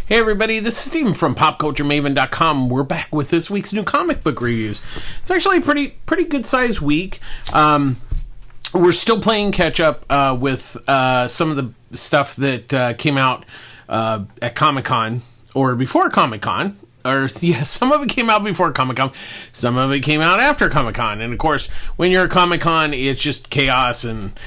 Hey everybody, this is Steven from PopCultureMaven.com. We're back with this week's new comic book reviews. It's actually a pretty good sized week. We're still playing catch up with some of the stuff that came out at Comic-Con or before Comic-Con. Some of it came out before Comic-Con. Some of it came out after Comic-Con. And of course, when you're at Comic-Con, it's just chaos and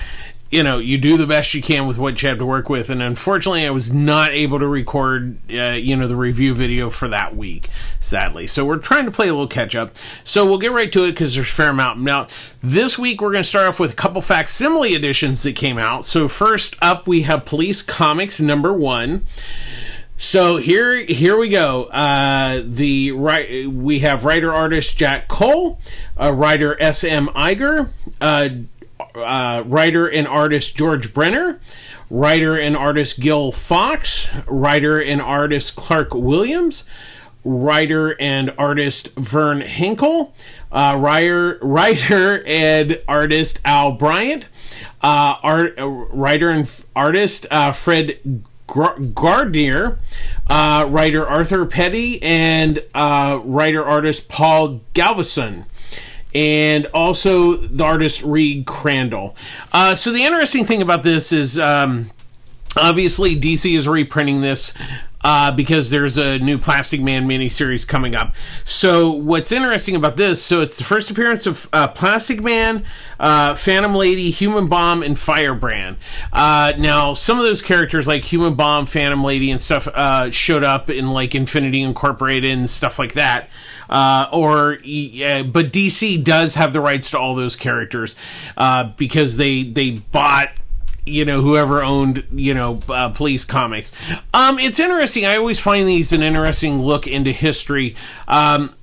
you do the best you can with what you have to work with. And unfortunately, I was not able to record, the review video for that week, sadly. So we're trying to play a little catch up. So we'll get right to it because there's a fair amount. Now, this week we're going to start off with a couple Facsimile editions that came out. So first up, we have Police Comics #1. So here we go. We have writer-artist Jack Cole, writer S.M. Iger, writer and artist George Brenner, writer and artist Gil Fox, writer and artist Clark Williams, writer and artist Vern Hinkle, writer and artist Al Bryant, writer and artist Fred Gardner, writer Arthur Petty, and writer-artist Paul Galveston. And also the artist Reed Crandall. So the interesting thing about this is, obviously DC is reprinting this because there's a new Plastic Man miniseries coming up. So what's interesting about this, so it's the first appearance of Plastic Man, Phantom Lady, Human Bomb, and Firebrand. Now, some of those characters like Human Bomb, Phantom Lady, and stuff showed up in like Infinity Incorporated and stuff like that. But DC does have the rights to all those characters because they bought whoever owned Police Comics. It's interesting. I always find these an interesting look into history,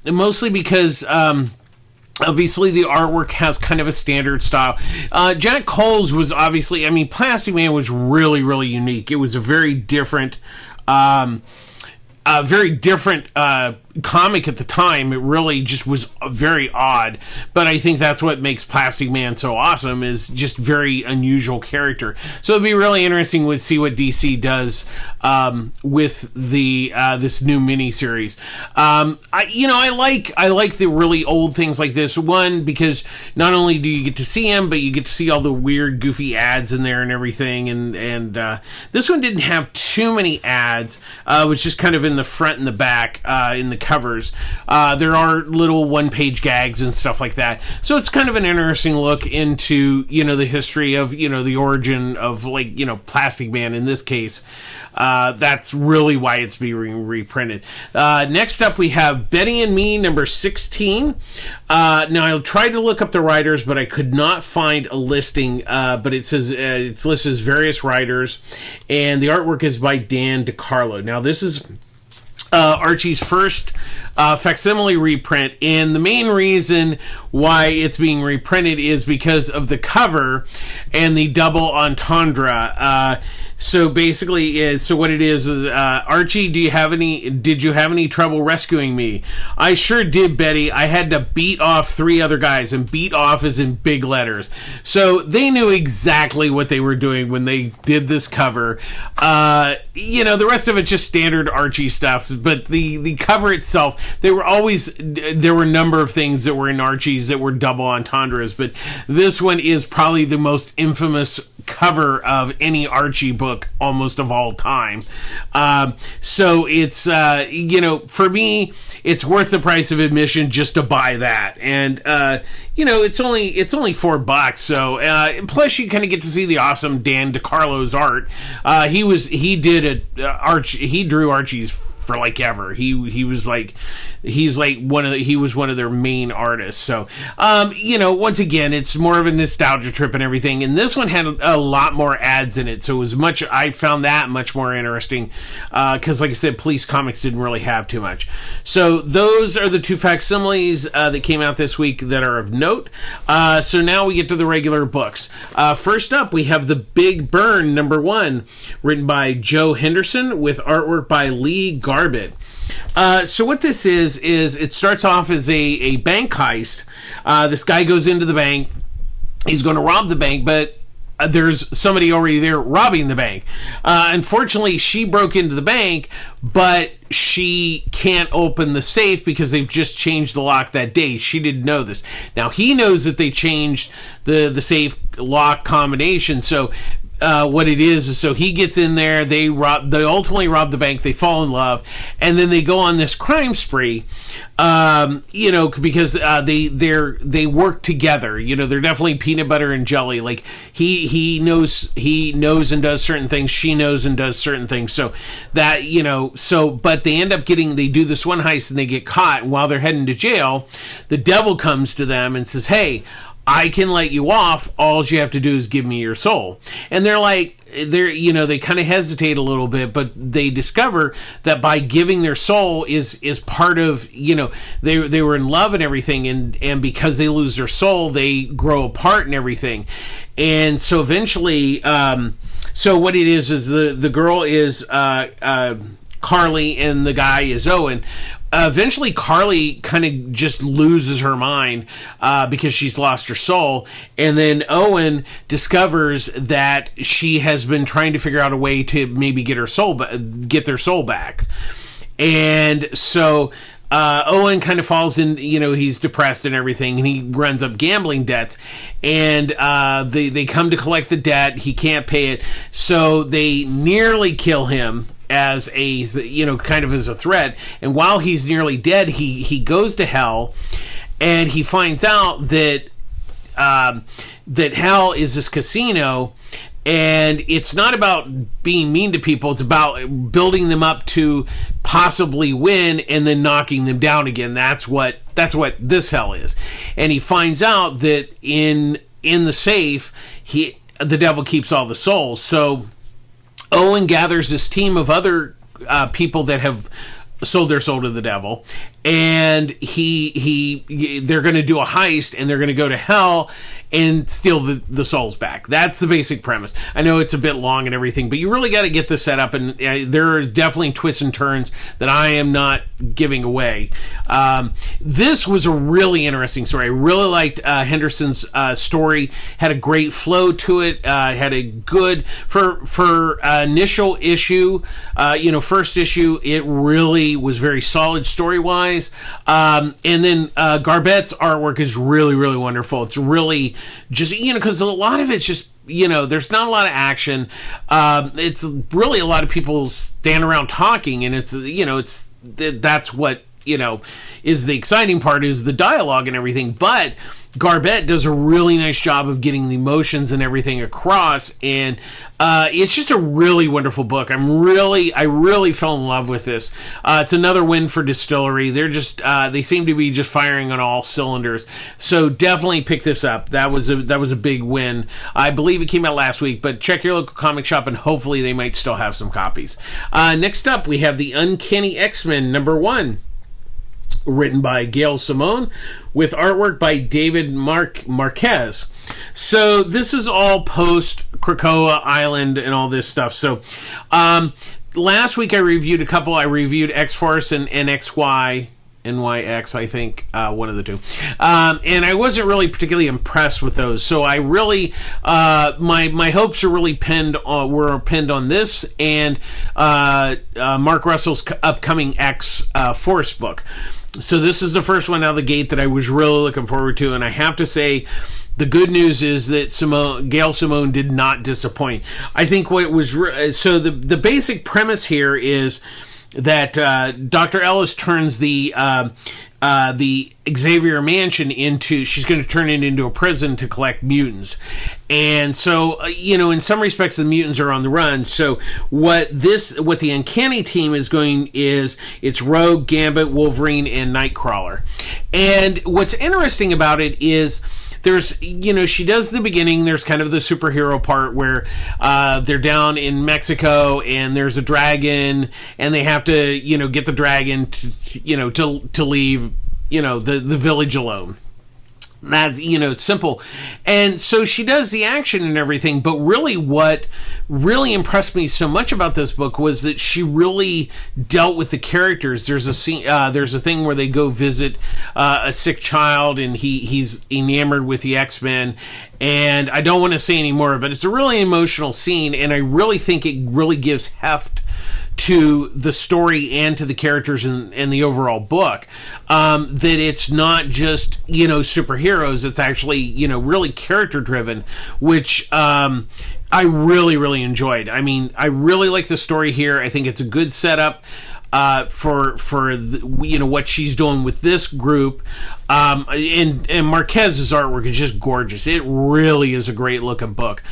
mostly because obviously the artwork has kind of a standard style. Jack Cole's was obviously, Plastic Man was really, really unique. It was a very different comic at the time. It really just was very odd, but I think that's what makes Plastic Man so awesome, is just very unusual character. So it'd be really interesting to see what DC does with the this new miniseries. I like the really old things like this one, because not only do you get to see him, but you get to see all the weird goofy ads in there and everything, and this one didn't have too many ads. It was just kind of in the front and the back in the covers. There are little one-page gags and stuff like that. So it's kind of an interesting look into, the history of, the origin of, Plastic Man in this case. That's really why it's being reprinted. Next up, we have Betty and Me, #16. Now, I tried to look up the writers, but I could not find a listing, but it says it's listed as various writers, and the artwork is by Dan DeCarlo. Now, this is Archie's first facsimile reprint, and the main reason why it's being reprinted is because of the cover and the double entendre. So basically, what it is Archie, did you have any trouble rescuing me? I sure did, Betty. I had to beat off 3 other guys, and beat off is in big letters. So they knew exactly what they were doing when they did this cover. The rest of it's just standard Archie stuff, but the cover itself, there were a number of things that were in Archie's that were double entendres, but this one is probably the most infamous cover of any Archie book almost of all time. So it's for me, it's worth the price of admission just to buy that. And it's only $4. So plus you kind of get to see the awesome Dan DeCarlo's art. He drew Archie's for like ever. He was one of their main artists. So once again, it's more of a nostalgia trip and everything, and this one had a lot more ads in it, so I found that much more interesting, because like I said, Police Comics didn't really have too much. So those are the 2 facsimiles that came out this week that are of note. So now we get to the regular books. First up, we have The Big Burn #1, written by Joe Henderson with artwork by Lee Garbett. So what this is it starts off as a bank heist. This guy goes into the bank. He's going to rob the bank, but there's somebody already there robbing the bank. Unfortunately, she broke into the bank, but she can't open the safe because they've just changed the lock that day. She didn't know this. Now, he knows that they changed the safe lock combination, so what it is so he gets in there, they ultimately rob the bank, they fall in love, and then they go on this crime spree, because they work together. They're definitely peanut butter and jelly. Like he knows and does certain things, she knows and does certain things, so that but they end up they do this one heist and they get caught, and while they're heading to jail, the devil comes to them and says, hey, I can let you off. All you have to do is give me your soul. And they're like, they kind of hesitate a little bit, but they discover that by giving their soul is part of, they were in love and everything. And because they lose their soul, they grow apart and everything. And so eventually, so what it is the girl is, Carly, and the guy is Owen. Eventually, Carly kind of just loses her mind because she's lost her soul. And then Owen discovers that she has been trying to figure out a way to maybe get their soul back. And so Owen kind of falls in, he's depressed and everything, and he runs up gambling debts. And they come to collect the debt. He can't pay it. So they nearly kill him as a kind of as a threat, and while he's nearly dead, he goes to hell, and he finds out that hell is this casino, and it's not about being mean to people, it's about building them up to possibly win and then knocking them down again. That's what this hell is. And he finds out that in the safe, the devil keeps all the souls. So Owen gathers this team of other people that have sold their soul to the devil, and they're going to do a heist, and they're going to go to hell and steal the souls back. That's the basic premise. I know it's a bit long and everything, but you really got to get this set up, and there are definitely twists and turns that I am not giving away. This was a really interesting story. I really liked Henderson's story. Had a great flow to it. Had a good for initial issue. First issue, it really was very solid story wise. And then Garbett's artwork is really, really wonderful. It's really just because a lot of it's just there's not a lot of action. It's really a lot of people stand around talking, and that's what is the exciting part, is the dialogue and everything. But Garbett does a really nice job of getting the emotions and everything across, and it's just a really wonderful book. I really fell in love with this. It's another win for Distillery. They're just they seem to be just firing on all cylinders. So definitely pick this up. That was a big win. I believe it came out last week, but check your local comic shop, and hopefully they might still have some copies. Next up, we have the Uncanny X-Men #1. Written by Gail Simone, with artwork by David Marquez. So this is all post Krakoa Island and all this stuff. So last week I reviewed a couple. I reviewed X-Force and NXY. NYX, I think, one of the two. And I wasn't really particularly impressed with those. So I really, my hopes are really pinned on this and Mark Russell's upcoming X-Force book. So this is the first one out of the gate that I was really looking forward to, and I have to say, the good news is that Gail Simone did not disappoint. I think what was so the basic premise here is that Dr. Ellis turns the Xavier Mansion she's going to turn it into a prison to collect mutants. And so, in some respects, the mutants are on the run. So what the Uncanny team is it's Rogue, Gambit, Wolverine, and Nightcrawler. And what's interesting about it is there's, she does the beginning, there's kind of the superhero part where they're down in Mexico and there's a dragon and they have to, get the dragon to leave, the village alone. That's, it's simple. And so she does the action and everything, but really what really impressed me so much about this book was that she really dealt with the characters. There's a scene, there's a thing where they go visit a sick child, and he's enamored with the X-Men. And I don't want to say any more, but it's a really emotional scene, and I really think it really gives heft to the story and to the characters and the overall book, that it's not just, superheroes. It's actually, really character driven, which, I really, really enjoyed. I mean, I really like the story here. I think it's a good setup, for what she's doing with this group. And Marquez's artwork is just gorgeous. It really is a great looking book.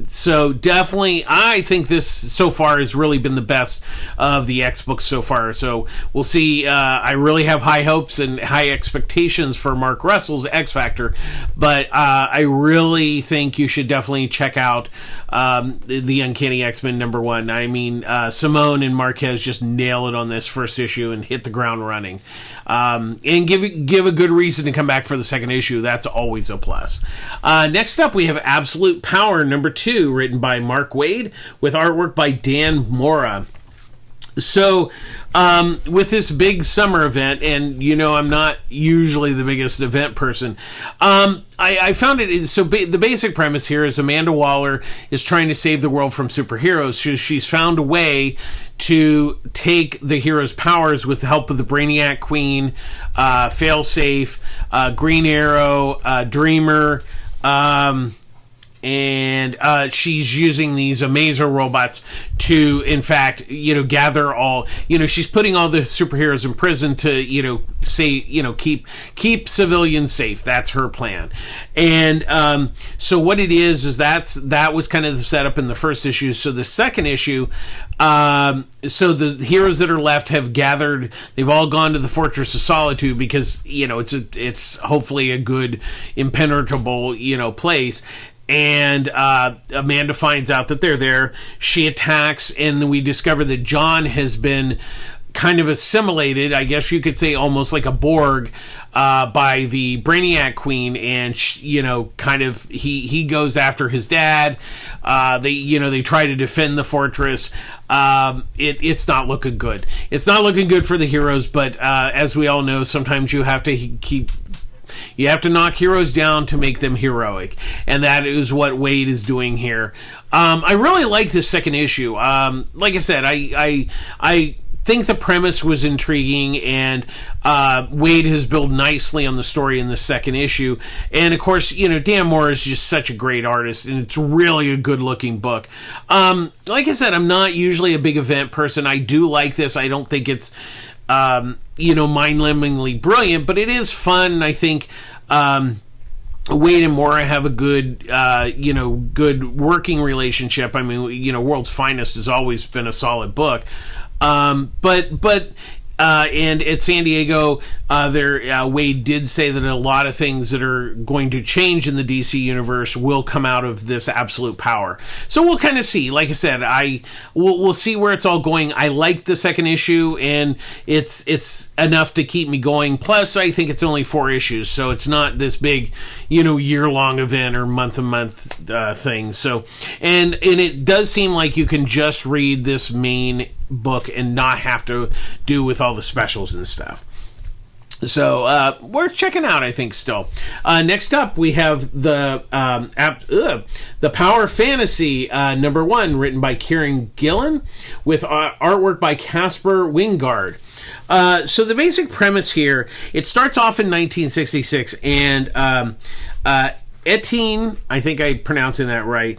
So definitely, I think this so far has really been the best of the X books so far. So we'll see. I really have high hopes and high expectations for Mark Russell's X Factor, but I really think you should definitely check out the Uncanny X-Men #1. I mean, Simone and Marquez just nail it on this first issue and hit the ground running, and give a good reason to come back for the second issue. That's always a plus. Next up, we have Absolute Power #2. Written by Mark Waid with artwork by Dan Mora. So, with this big summer event, and I'm not usually the biggest event person, I found it so the basic premise here is Amanda Waller is trying to save the world from superheroes. She's found a way to take the heroes' powers with the help of the Brainiac Queen, Failsafe, Green Arrow, Dreamer, and she's using these Amazer robots to, in fact, gather all, she's putting all the superheroes in prison to, keep civilians safe. That's her plan. And so what it is that was kind of the setup in the first issue. So the second issue, so the heroes that are left have gathered. They've all gone to the Fortress of Solitude because, it's hopefully a good, impenetrable, place. And Amanda finds out that they're there. She attacks, and we discover that John has been kind of assimilated, I guess you could say almost like a Borg, by the Brainiac Queen, and he goes after his dad. They try to defend the fortress. It's not looking good. It's not looking good for the heroes, but as we all know, sometimes you have to knock heroes down to make them heroic, and that is what Waid is doing here. I really like this second issue. Like I said, I think the premise was intriguing, and Waid has built nicely on the story in the second issue. And of course, Dan Moore is just such a great artist, and it's really a good looking book. Like I said, I'm not usually a big event person. I do like this. I don't think it's mind-numbingly brilliant, but it is fun. I think Waid and Mora have a good, good working relationship. I mean, World's Finest has always been a solid book. And at San Diego, Waid did say that a lot of things that are going to change in the DC universe will come out of this Absolute Power. So we'll kind of see. Like I said, we'll see where it's all going. I like the second issue, and it's enough to keep me going. Plus, I think it's only 4 issues, so it's not this big, year-long event or month-to-month thing. So, and it does seem like you can just read this main book and not have to do with all the specials and stuff. So worth checking out, I think. Still, next up we have the Power Fantasy #1, written by Kieran Gillen with artwork by Casper Wingard. So the basic premise here, it starts off in 1966, and Etienne, I think I'm pronouncing that right.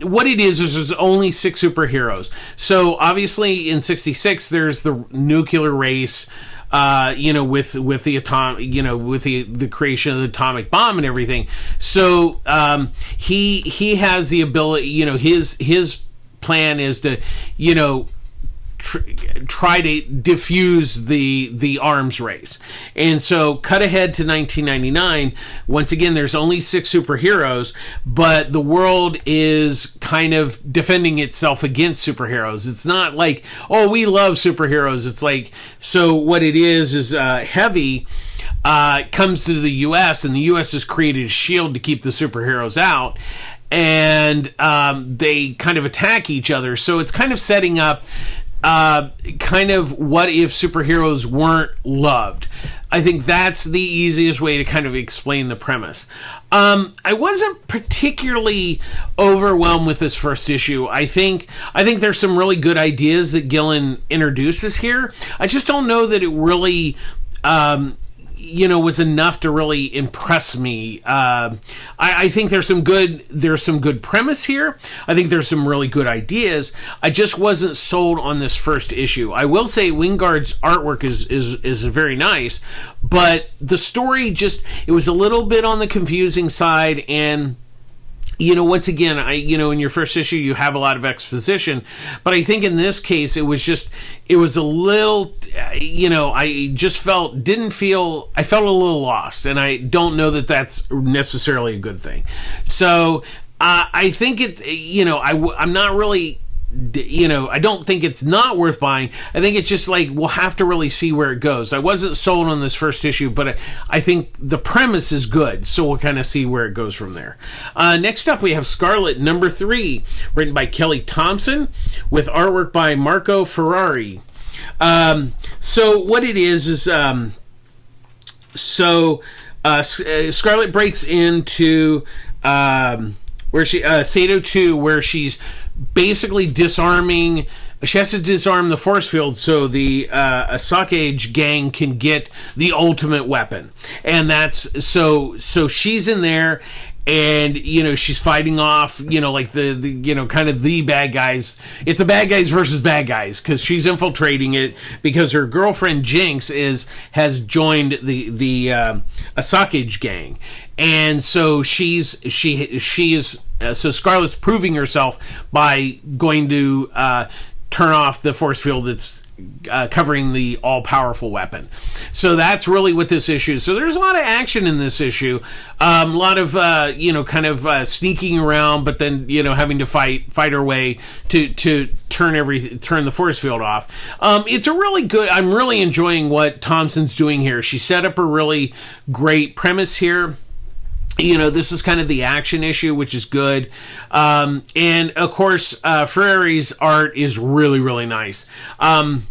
What it is there's only 6 superheroes. So obviously in 66 there's the nuclear race, with the the creation of the atomic bomb and everything. So he has the ability. His plan is to try to diffuse the arms race. And so cut ahead to 1999. Once again, there's only 6 superheroes, but the world is kind of defending itself against superheroes. It's not like, oh, we love superheroes. It's like, so what it is Heavy comes to the U.S., and the U.S. has created a shield to keep the superheroes out, and they kind of attack each other. So it's kind of setting up kind of what if superheroes weren't loved. I think that's the easiest way to kind of explain the premise. I wasn't particularly overwhelmed with this first issue. I think there's some really good ideas that Gillen introduces here. I just don't know that it really was enough to really impress me. I think there's some good premise here. I think there's some really good ideas. I just wasn't sold on this first issue. I will say Wingard's artwork is very nice, but the story it was a little bit on the confusing side. And once again, in your first issue, you have a lot of exposition, but I think in this case, it was a little, I felt a little lost, and I don't know that that's necessarily a good thing. So, I think I'm not really, I don't think it's not worth buying. I think it's just like, we'll have to really see where it goes. I wasn't sold on this first issue, but I think the premise is good, so we'll kind of see where it goes from there. Next up, we have Scarlett number 3, written by Kelly Thompson, with artwork by Marco Ferrari. So what it is Scarlett breaks into where Sato 2, where she's basically disarming. She has to disarm the force field so the Asakage gang can get the ultimate weapon, and that's so she's in there, and she's fighting off like the kind of the bad guys. It's a bad guys versus bad guys, because she's infiltrating it because her girlfriend Jinx has joined the Asakage gang. And so she is so Scarlett's proving herself by going to turn off the force field that's covering the all-powerful weapon. So that's really what this issue is. So there's a lot of action in this issue, a lot of sneaking around, but then having to fight her way to turn the force field off. It's a really good. I'm really enjoying what Thompson's doing here. She set up a really great premise here. This is kind of the action issue, which is good. And of course, Ferrari's art is really, really nice. I'm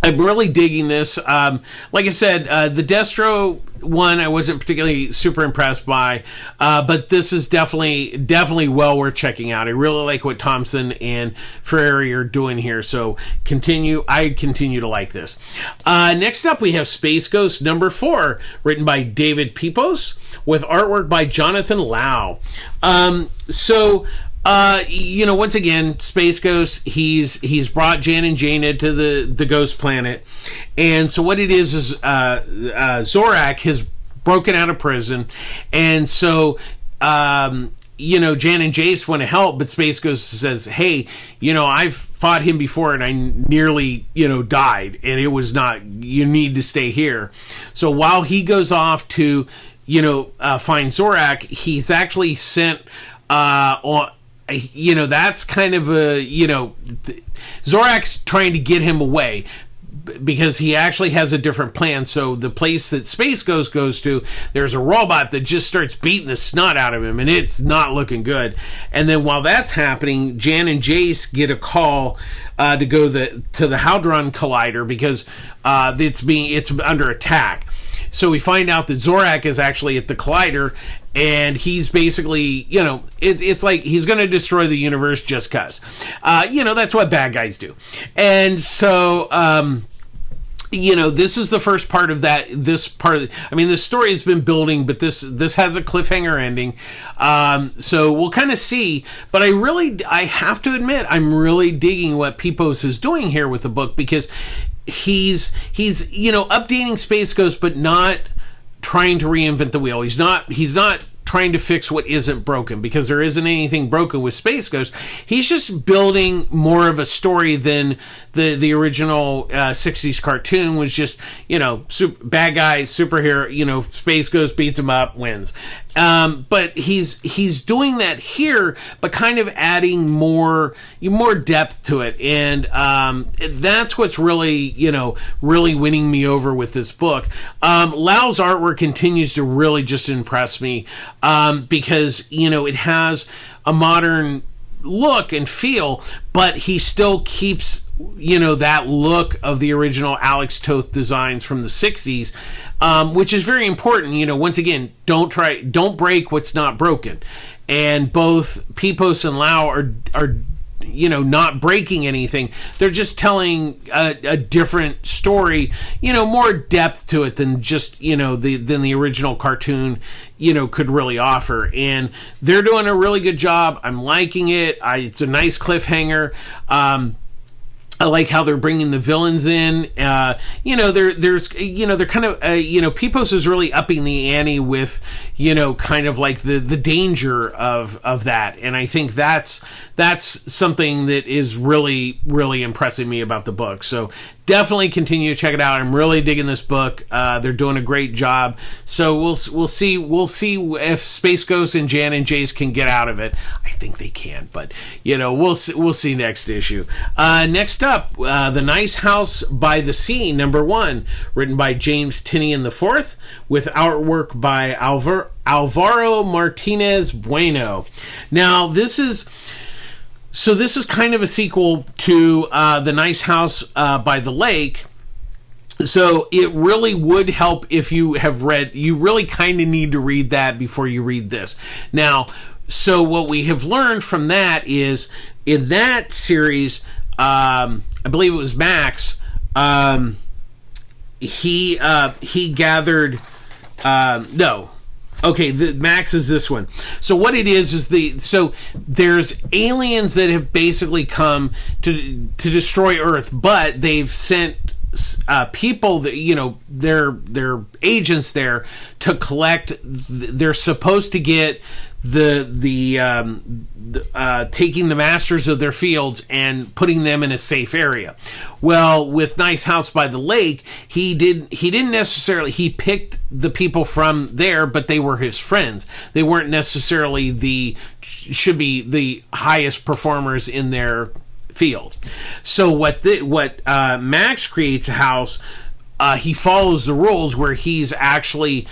really digging this. Like I said, the Destro one I wasn't particularly super impressed by, but this is definitely well worth checking out. I really like what Thompson and Ferrari are doing here, so I continue to like this. Next up, we have Space Ghost number 4, written by David Pepos, with artwork by Jonathan Lau. Once again, Space Ghost, he's brought Jan and Jane into the ghost planet. And so what it is Zorak has broken out of prison. And so, Jan and Jace want to help, but Space Ghost says, hey, I've fought him before and I nearly, died. And it was not, you need to stay here. So while he goes off to, find Zorak, he's actually sent, that's kind of Zorak's trying to get him away because he actually has a different plan. So the place that Space Ghost goes to, there's a robot that just starts beating the snot out of him, and it's not looking good. And then while that's happening, Jan and Jace get a call to go to the Hadron Collider because it's under attack. So we find out that Zorak is actually at the Collider, and he's basically, it's like he's going to destroy the universe just because. That's what bad guys do. And so, this is the first part of that. This story has been building, but this has a cliffhanger ending. So we'll kind of see. But I have to admit, I'm really digging what Pepos is doing here with the book, because he's updating Space Ghost, but not trying to reinvent the wheel. He's not trying to fix what isn't broken, because there isn't anything broken with Space Ghost. He's just building more of a story than the original 60s cartoon was just, bad guy, superhero, Space Ghost beats him up, wins. But he's doing that here, but kind of adding more depth to it. And that's what's really, really winning me over with this book. Lau's artwork continues to really just impress me, because, it has a modern look and feel, but he still keeps that look of the original Alex Toth designs from the 60s, which is very important. Once again, don't break what's not broken. And both Pipos and Lau are not breaking anything. They're just telling a different story, more depth to it than just, than the original cartoon, could really offer. And they're doing a really good job. I'm liking it. It's a nice cliffhanger. I like how they're bringing the villains in. They're kind of, Pipos is really upping the ante with, kind of like the danger of that. And I think that's something that is really, really impressing me about the book. So definitely continue to check it out. I'm really digging this book. They're doing a great job. So we'll see if Space Ghost and Jan and Jace can get out of it. I think they can, but we'll see next issue. Next up, The Nice House by the Sea, #1, written by James Tinian IV, with artwork by Alvaro Martinez Bueno. Now this is kind of a sequel to The Nice House by the Lake. So it really would help if you have read, you really kind of need to read that before you read this. Now, so what we have learned from that is, in that series, I believe it was Max, he gathered, Max is this one. So what it is there's aliens that have basically come to destroy Earth, but they've sent people that, they're agents there to collect. They're supposed to get taking the masters of their fields and putting them in a safe area. Well, with Nice House by the Lake, he didn't necessarily, he picked the people from there, but they were his friends. They weren't necessarily should be the highest performers in their field. So what Max creates a house, he follows the rules where he's actually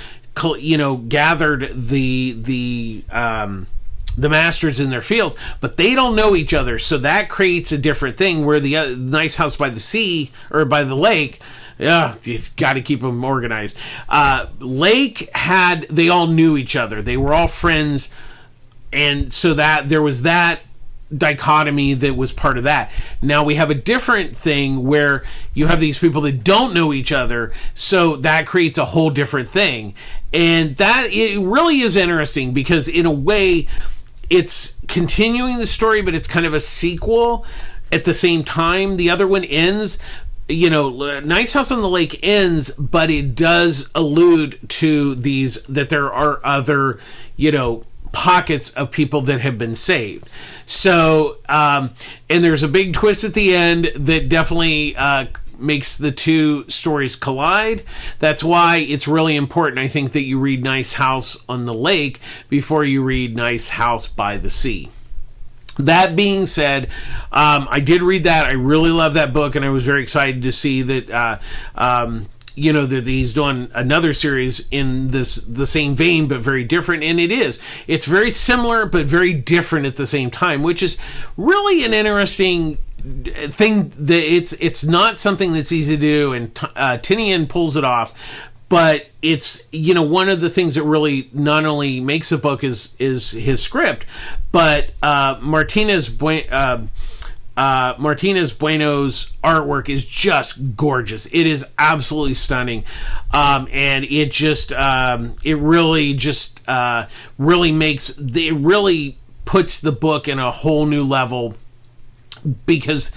gathered the masters in their field, but they don't know each other. So that creates a different thing where the Nice House by the Sea, or by the Lake, you got to keep them organized. Lake they all knew each other. They were all friends. And so that there was that dichotomy that was part of that. Now we have a different thing where you have these people that don't know each other, so that creates a whole different thing. And that, it really is interesting, because in a way it's continuing the story, but it's kind of a sequel at the same time. The other one ends, Nice House on the Lake ends, but it does allude to that there are other, pockets of people that have been saved. So, and there's a big twist at the end that definitely makes the two stories collide. That's why it's really important, I think, that you read Nice House on the Lake before you read Nice House by the Sea. That being said, I did read that. I really love that book, and I was very excited to see that that he's doing another series in the same vein, but very different. And it's very similar, but very different at the same time, which is really an interesting thing. That it's not something that's easy to do, and Tinian pulls it off. But it's, one of the things that really not only makes a book is his script, but Martinez Bueno's artwork is just gorgeous. It is absolutely stunning. And it just, it really puts the book in a whole new level, because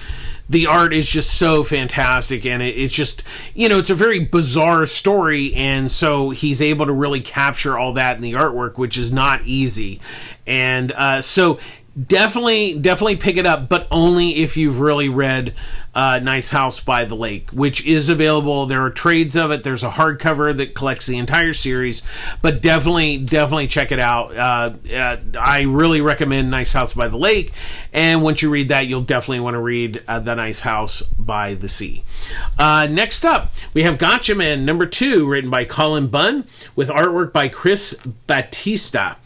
the art is just so fantastic, and it's just, it's a very bizarre story, and so he's able to really capture all that in the artwork, which is not easy. And so definitely pick it up, but only if you've really read Nice House by the Lake, which is available. There are trades of it. There's a hardcover that collects the entire series, but definitely check it out. I really recommend Nice House by the Lake, and once you read that, you'll definitely want to read The Nice House by the Sea. Next up, we have Gatchaman #2, written by Colin Bunn, with artwork by Chris Batista.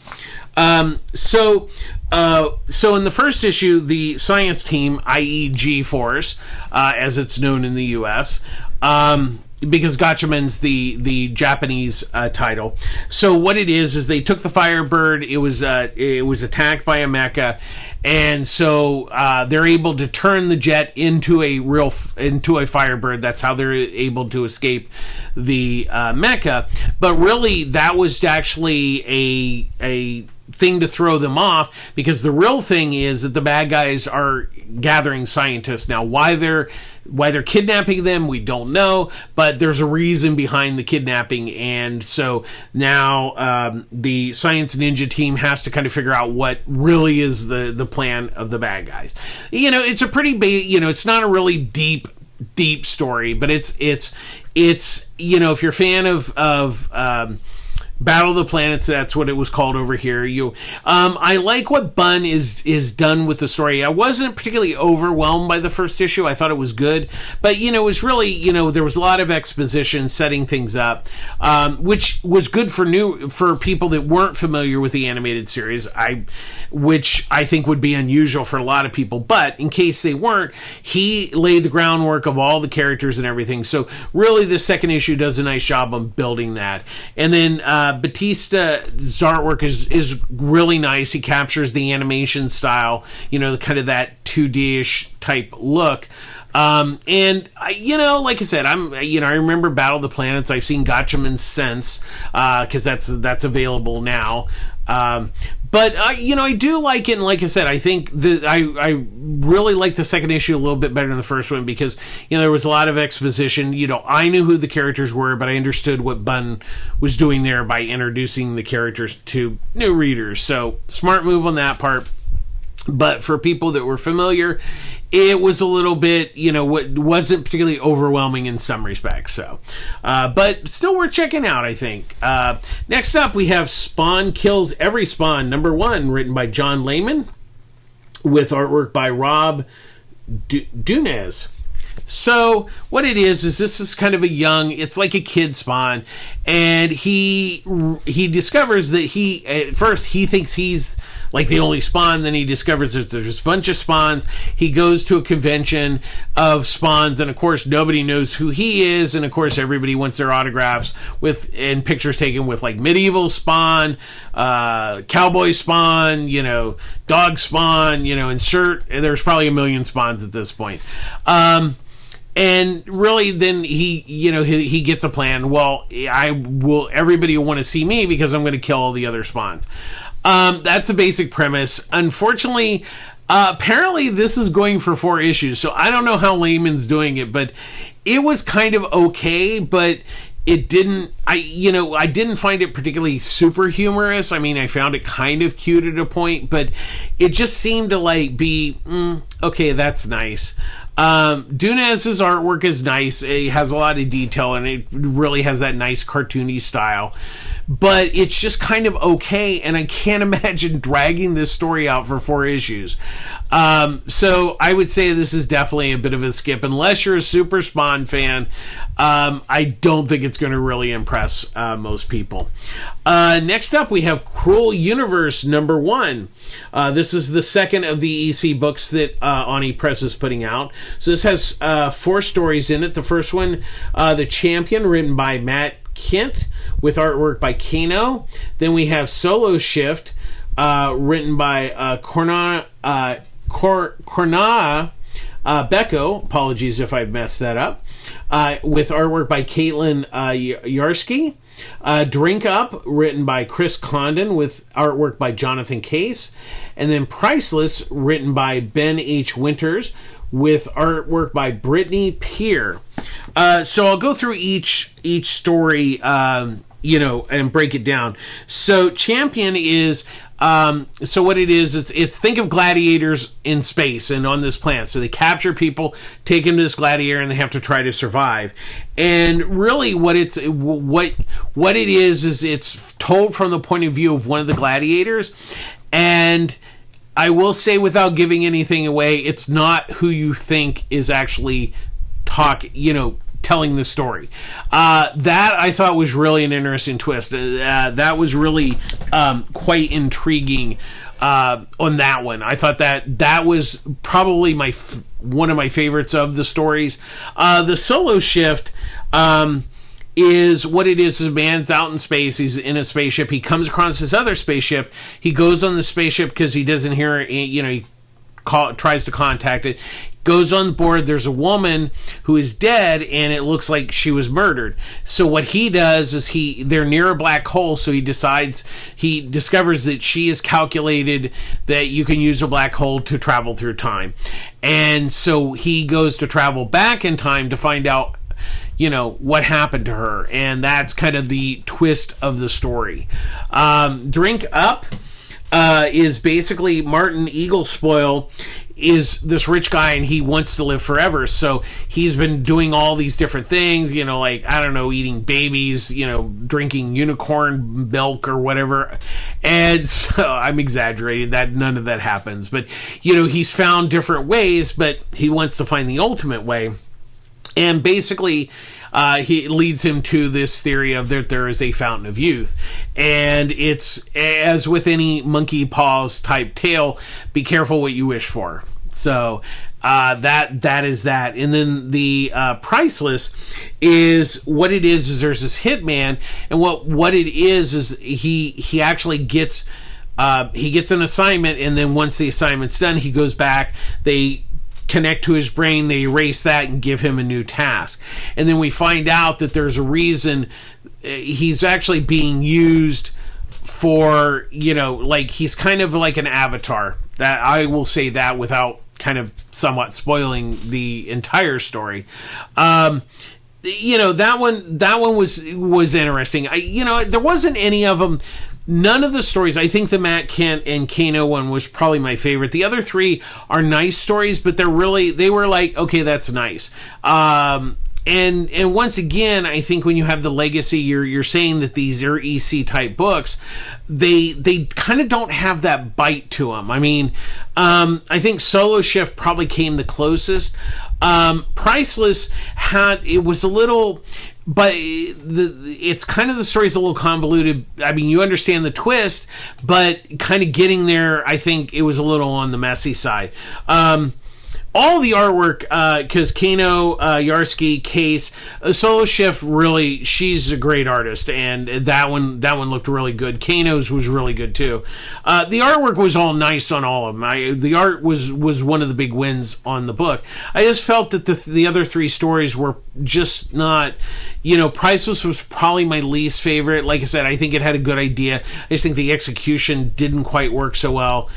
So in the first issue, the science team, i.e. G-Force, as it's known in the U.S., because Gatchaman's the Japanese title. So what it is they took the Firebird. It was attacked by a mecha, and so they're able to turn the jet into a Firebird. That's how they're able to escape the mecha. But really, that was actually a thing to throw them off, because the real thing is that the bad guys are gathering scientists. Now, why they're kidnapping them, we don't know, but there's a reason behind the kidnapping, and so now the Science Ninja team has to kind of figure out what really is the plan of the bad guys. It's a pretty it's not a really deep story, but it's if you're a fan of Battle of the Planets, that's what it was called over here. I like what Bunn is done with the story. I wasn't particularly overwhelmed by the first issue. I thought it was good, but it was really, there was a lot of exposition setting things up, which was good for people that weren't familiar with the animated series. Which I think would be unusual for a lot of people, but in case they weren't, he laid the groundwork of all the characters and everything. So really, the second issue does a nice job on building that. And then Batista's artwork is really nice. He captures the animation style, kind of that 2D-ish type look. And like I said, I remember Battle of the Planets. I've seen Gatchaman since, because that's available now. But I do like it, and like I said, I think that I really like the second issue a little bit better than the first one, because there was a lot of exposition. I knew who the characters were, but I understood what Bunn was doing there by introducing the characters to new readers. So smart move on that part. But for people that were familiar, it was a little bit, wasn't particularly overwhelming in some respects. So, but still worth checking out, I think. Next up, we have Spawn Kills Every Spawn, #1, written by John Layman, with artwork by Rob Dunez. So what it is this is kind of it's like a kid Spawn, and he discovers that at first he thinks he's like the only Spawn, then he discovers that there's a bunch of Spawns. He goes to a convention of Spawns, and of course nobody knows who he is, and of course everybody wants their autographs and pictures taken with like medieval Spawn, cowboy Spawn, dog Spawn, there's probably a million Spawns at this point. And really, then he gets a plan. Well, everybody will want to see me because I'm going to kill all the other Spawns. That's a basic premise. Unfortunately, apparently this is going for 4 issues, so I don't know how Layman's doing it, but it was kind of okay, but it didn't, I didn't find it particularly super humorous. I mean, I found it kind of cute at a point, but it just seemed to be, okay, that's nice. Dunez's artwork is nice. It has a lot of detail, and it really has that nice cartoony style. But it's just kind of okay, and I can't imagine dragging this story out for 4 issues. So I would say this is definitely a bit of a skip. Unless you're a super Spawn fan, I don't think it's going to really impress most people. Next up, we have Cruel Universe #1. This is the second of the EC books that Oni Press is putting out. So this has 4 stories in it. The first one, The Champion, written by Matt Kent, with artwork by Kano. Then we have Solo Shift, written by Corna Becco. Apologies if I messed that up. With artwork by Caitlin Yarsky. Drink Up, written by Chris Condon, with artwork by Jonathan Case. And then Priceless, written by Ben H. Winters, with artwork by Brittany Peer. So I'll go through each story, and break it down. So Champion is, so what it is, it's think of gladiators in space and on this planet. So they capture people, take them to this gladiator, and they have to try to survive. And really what it is it's told from the point of view of one of the gladiators. And I will say, without giving anything away, it's not who you think is actually telling the story. That I thought was really an interesting twist. That was really quite intriguing on that one. I thought that was probably one of my favorites of the stories. The Solo Shift is what it is a man's out in space. He's in a spaceship. He comes across this other spaceship. He goes on the spaceship because he doesn't hear it. He tries to contact it. Goes on board. There's a woman who is dead, and it looks like she was murdered. So what he does is they're near a black hole. So he discovers that she has calculated that you can use a black hole to travel through time, and so he goes to travel back in time to find out what happened to her. And that's kind of the twist of the story. Drink Up is basically Martin Eaglespoil is this rich guy, and he wants to live forever. So he's been doing all these different things, eating babies, drinking unicorn milk or whatever. And so I'm exaggerating that none of that happens, but he's found different ways, but he wants to find the ultimate way. And basically, he leads him to this theory of that there is a fountain of youth. And it's, as with any monkey paws type tale, be careful what you wish for. So that is that. And then the Priceless is what it is there's this hitman, and what it is he actually gets an assignment, and then once the assignment's done, he goes back, they connect to his brain, they erase that and give him a new task. And then we find out that there's a reason he's actually being used for, he's kind of like an avatar. That I will say that without kind of somewhat spoiling the entire story. That one was interesting. There wasn't any of them. None of the stories, I think the Matt Kent and Kano one was probably my favorite. The other three are nice stories, but they were like, okay, that's nice. And once again, I think when you have the legacy, you're saying that these are EC type books, they kind of don't have that bite to them. I mean, I think Solo Shift probably came the closest. Priceless it was a little, but it's kind of, the story's a little convoluted. I mean, you understand the twist, but kind of getting there, I think it was a little on the messy side. All the artwork, because Kano, Yarsky, Case, Solo Shift, really, she's a great artist, and that one looked really good. Kano's was really good too. The artwork was all nice on all of them. The art was one of the big wins on the book. I just felt that the other three stories were just not, Priceless was probably my least favorite. Like I said, I think it had a good idea. I just think the execution didn't quite work so well.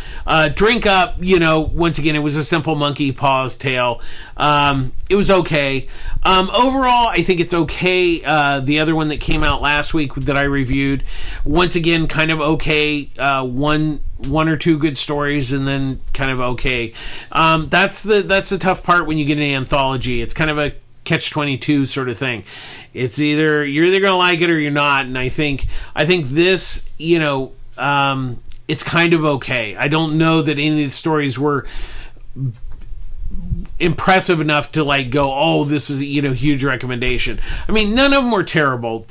Drink Up, once again, it was a simple monkey paw's tale. It was okay. Overall, I think it's okay. The other one that came out last week that I reviewed, once again, kind of okay. One or two good stories, and then kind of okay. That's the tough part when you get an anthology. It's kind of a catch-22 sort of thing. It's you're either going to like it or you're not. And I think this, it's kind of okay. I don't know that any of the stories were impressive enough to like go, this is huge recommendation. I mean, none of them were terrible.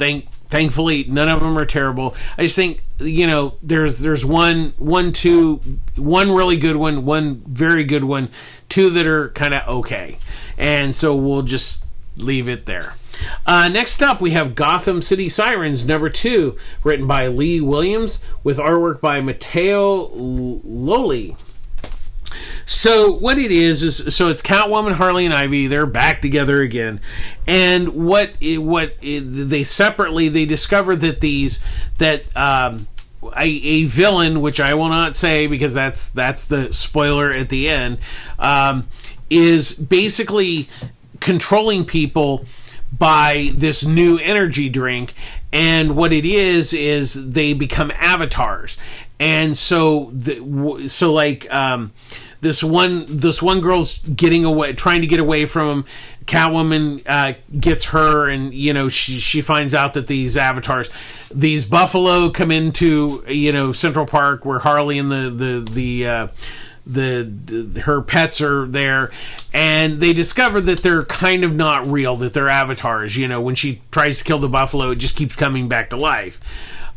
Thankfully, none of them are terrible. I just think there's one really good one very good one, two that are kind of okay, and so we'll just leave it there. Next up, we have Gotham City Sirens #2, written by Lee Williams with artwork by Matteo Loli. So what it is it's Catwoman, Harley, and Ivy. They're back together again, and they separately discover that a villain, which I will not say because that's the spoiler at the end, is basically controlling people by this new energy drink, and what it is they become avatars. And so this one girl's getting away, trying to get away from him. Catwoman gets her, and she finds out that these avatars, these buffalo, come into Central Park where Harley and her pets are there, and they discover that they're kind of not real, that they're avatars. When she tries to kill the buffalo, it just keeps coming back to life.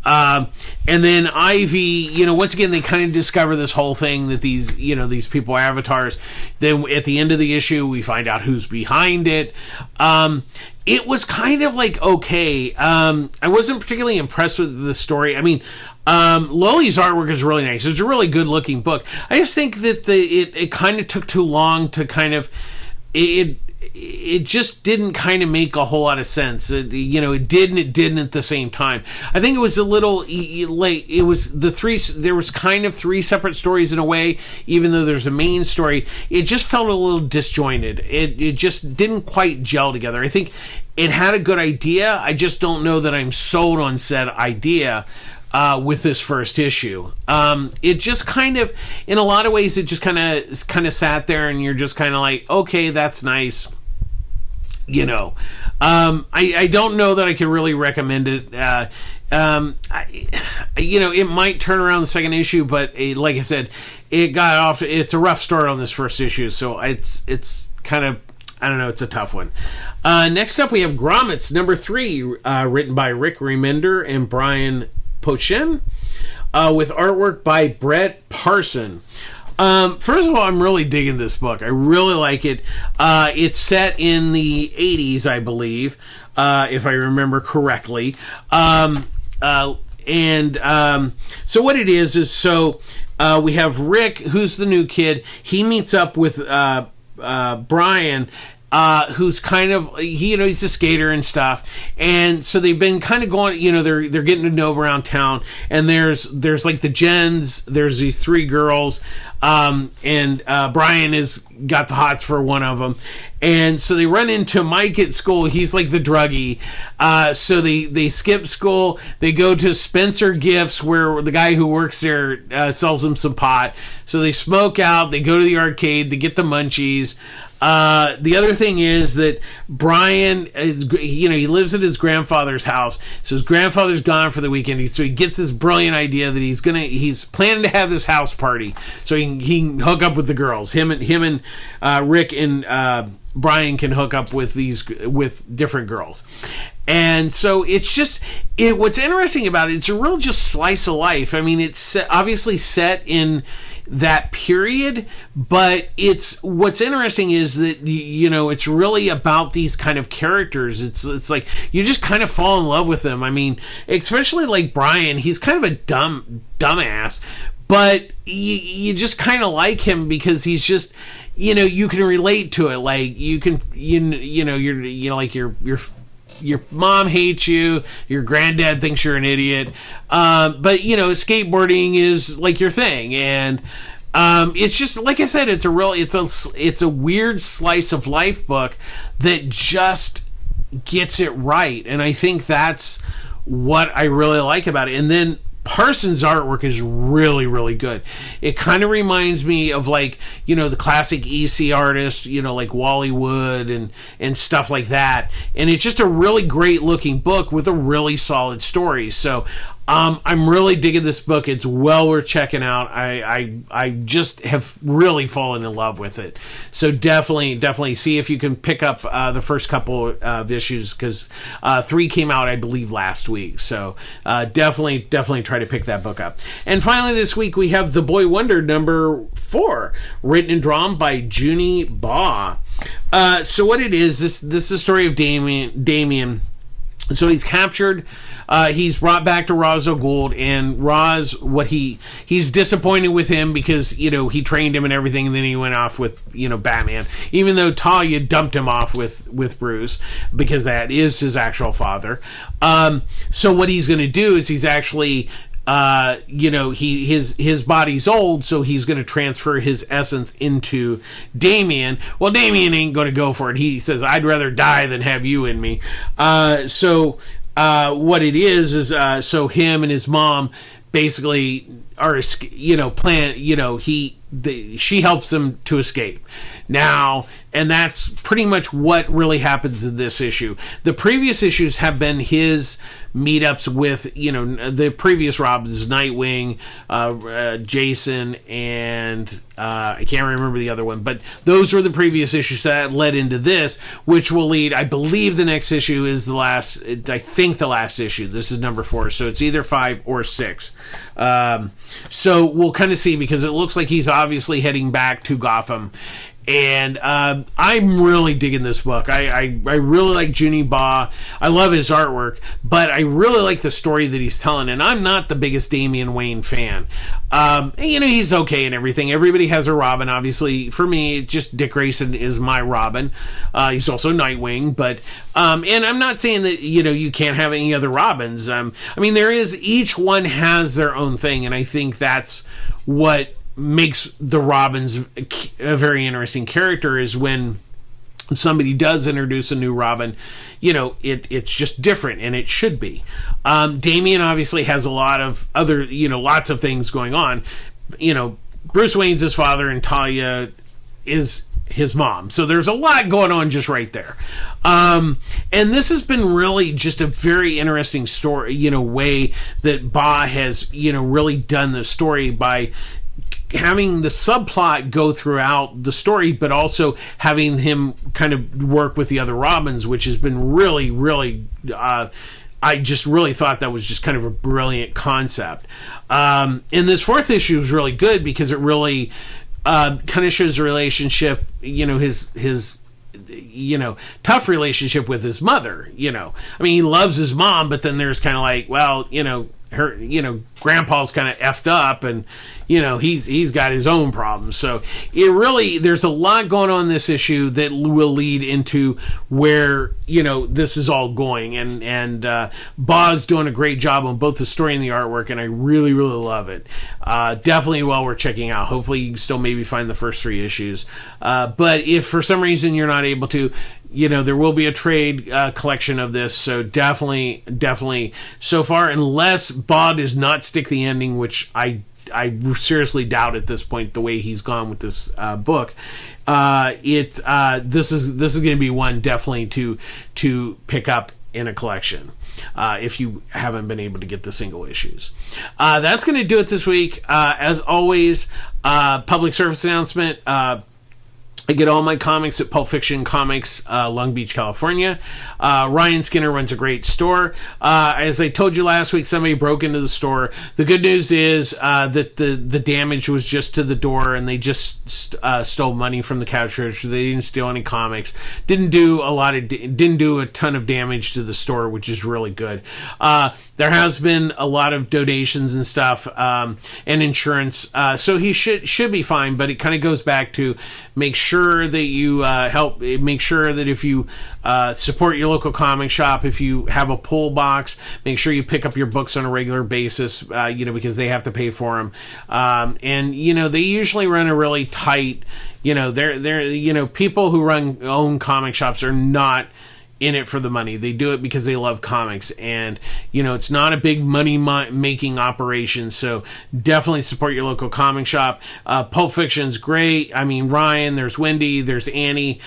And then Ivy, once again, they kind of discover this whole thing that these people are avatars. Then at the end of the issue, we find out who's behind it. It was kind of like, okay. I wasn't particularly impressed with the story. I mean, Loli's artwork is really nice. It's a really good looking book. I just think that it kind of took too long to kind of, it just didn't kind of make a whole lot of sense. It did and it didn't at the same time. I think it was a little late. It was there was kind of three separate stories in a way, even though there's a main story. It just felt a little disjointed. It just didn't quite gel together. I think it had a good idea. I just don't know that I'm sold on said idea with this first issue. It just kind of, in a lot of ways, it just kind of sat there, and you're just kind of like, okay, that's nice. I don't know that I can really recommend it. It might turn around the second issue, but like I said, it's a rough start on this first issue, so it's kind of, I don't know, it's a tough one. Next up, we have Grommets, number 3, written by Rick Remender and Brian Posehn, with artwork by Brett Parson. First of all, I'm really digging this book. I really like it. It's set in the 80s, I believe, if I remember correctly. So what it is we have Rick, who's the new kid. He meets up with Brian, who's kind of, he's a skater and stuff, and so they've been kind of going, they're getting to know around town, and there's like the Jens, there's these 3 girls, and Brian has got the hots for one of them, and so they run into Mike at school. He's like the druggie, so they skip school, they go to Spencer Gifts, where the guy who works there sells them some pot, so they smoke out, they go to the arcade, they get the munchies. The other thing is that Brian he lives at his grandfather's house. So his grandfather's gone for the weekend. So he gets this brilliant idea that he's planning to have this house party so he can hook up with the girls. Him and Rick and Brian can hook up with different girls. And so it's just, what's interesting about it, it's a real just slice of life. I mean, it's obviously set in that period, but what's interesting is that it's really about these kind of characters. It's like you just kind of fall in love with them. I mean, especially like Brian, he's kind of a dumbass, but you just kind of like him because he's just, you can relate to it. Like you can, you're like your mom hates you, your granddad thinks you're an idiot, but skateboarding is like your thing, and it's just, like I said, it's a weird slice of life book that just gets it right, and I think that's what I really like about it. And then Parsons' artwork is really, really good. It kind of reminds me of the classic EC artists, like Wally Wood and stuff like that. And it's just a really great looking book with a really solid story. So I'm really digging this book. It's well worth checking out. I just have really fallen in love with it. So definitely see if you can pick up the first couple of issues, because 3 came out, I believe, last week. So definitely try to pick that book up. And finally this week we have The Boy Wonder number 4, written and drawn by Junie Baugh. So what it is, this is the story of Damien. So he's captured, he's brought back to Ra's al Ghul, and Ra's, he's disappointed with him because, he trained him and everything, and then he went off with, Batman, even though Talia dumped him off with Bruce, because that is his actual father. So what he's going to do is he's actually his body's old, so he's going to transfer his essence into Damian. Well, Damian ain't going to go for it. He says, "I'd rather die than have you in me." What it is so him and his mom basically are, she helps him to escape now, and that's pretty much what really happens in this issue. The previous issues have been his meetups with the previous Robins, Nightwing, Jason, and I can't remember the other one, but those were the previous issues that led into this, which will lead, I believe the next issue is the last issue. This is number 4, so it's either 5 or 6. So we'll kind of see, because it looks like he's obviously heading back to Gotham. And I'm really digging this book. I really like Junie Ba. I love his artwork, but I really like the story that he's telling. And I'm not the biggest Damian Wayne fan. He's okay and everything. Everybody has a Robin. Obviously, for me, just Dick Grayson is my Robin. He's also Nightwing, but and I'm not saying that you can't have any other Robins. There is, each one has their own thing, and I think that's what makes the Robins a very interesting character, is when somebody does introduce a new Robin, it's just different, and it should be. Damian obviously has a lot of other, lots of things going on. Bruce Wayne's his father, and Talia is his mom. So there's a lot going on just right there. And this has been really just a very interesting story, way that Ba has, really done the story by having the subplot go throughout the story, but also having him kind of work with the other Robins, which has been really, really, I just really thought that was just kind of a brilliant concept. And this 4th issue is really good because it really kind of shows the relationship, his tough relationship with his mother. He loves his mom, but then there's kind of like, well, her, grandpa's kind of effed up, and he's got his own problems. So there's a lot going on in this issue that will lead into where this is all going, and Ba's doing a great job on both the story and the artwork, and I really, really love it. Definitely well worth checking out. Hopefully you can still maybe find the first 3 issues, but if for some reason you're not able to, there will be a trade collection of this, so definitely so far, unless Ba does not stick the ending, which I seriously doubt at this point, the way he's gone with this book. This is going to be one definitely to pick up in a collection if you haven't been able to get the single issues. That's going to do it this week. As always, public service announcement. I get all my comics at Pulp Fiction Comics, Long Beach, California. Ryan Skinner runs a great store. As I told you last week, somebody broke into the store. The good news is that the damage was just to the door, and they just stole money from the couch register. They didn't steal any comics. Didn't do a ton of damage to the store, which is really good. There has been a lot of donations and stuff, and insurance, so he should be fine. But it kind of goes back to make sure that you help. Make sure that if you support your local comic shop, if you have a pull box, make sure you pick up your books on a regular basis. Because they have to pay for them, and they usually run a really tight. They're people who own comic shops are not in it for the money. They do it because they love comics, and it's not a big money making operation, so definitely support your local comic shop. Pulp Fiction's great. Ryan, there's Wendy, there's Annie,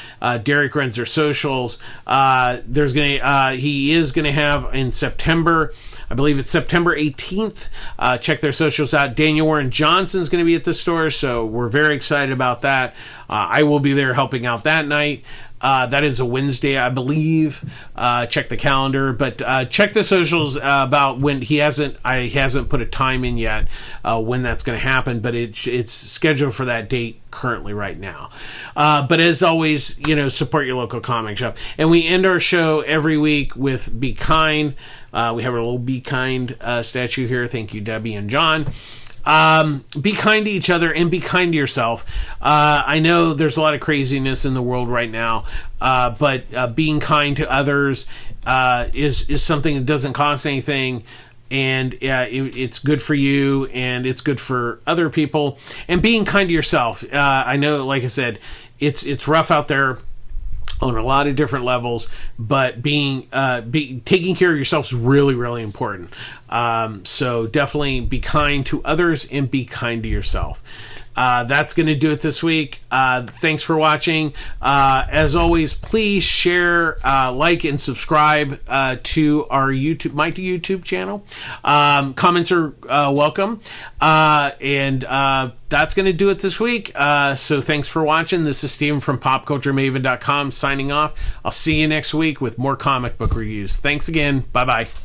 Derek runs their socials. He is gonna have in September, I believe it's September 18th. Check their socials out. Daniel Warren Johnson's going to be at the store, so we're very excited about that. I will be there helping out that night. That is a Wednesday, I believe. Check the calendar, but check the socials about when he hasn't put a time in yet when that's going to happen, but it's scheduled for that date currently right now. But as always, support your local comic shop. And we end our show every week with Be Kind. We have our little Be Kind statue here. Thank you, Debbie and John. Be kind to each other and be kind to yourself. I know there's a lot of craziness in the world right now, but being kind to others is something that doesn't cost anything. and it's good for you, and it's good for other people. And being kind to yourself. I know, like I said, it's rough out there on a lot of different levels, but taking care of yourself is really, really important. So definitely be kind to others and be kind to yourself. That's going to do it this week. Thanks for watching. As always, please share, like, and subscribe to our my YouTube channel. Comments are welcome. And that's going to do it this week. So thanks for watching. This is Steven from PopCultureMaven.com signing off. I'll see you next week with more comic book reviews. Thanks again. Bye-bye.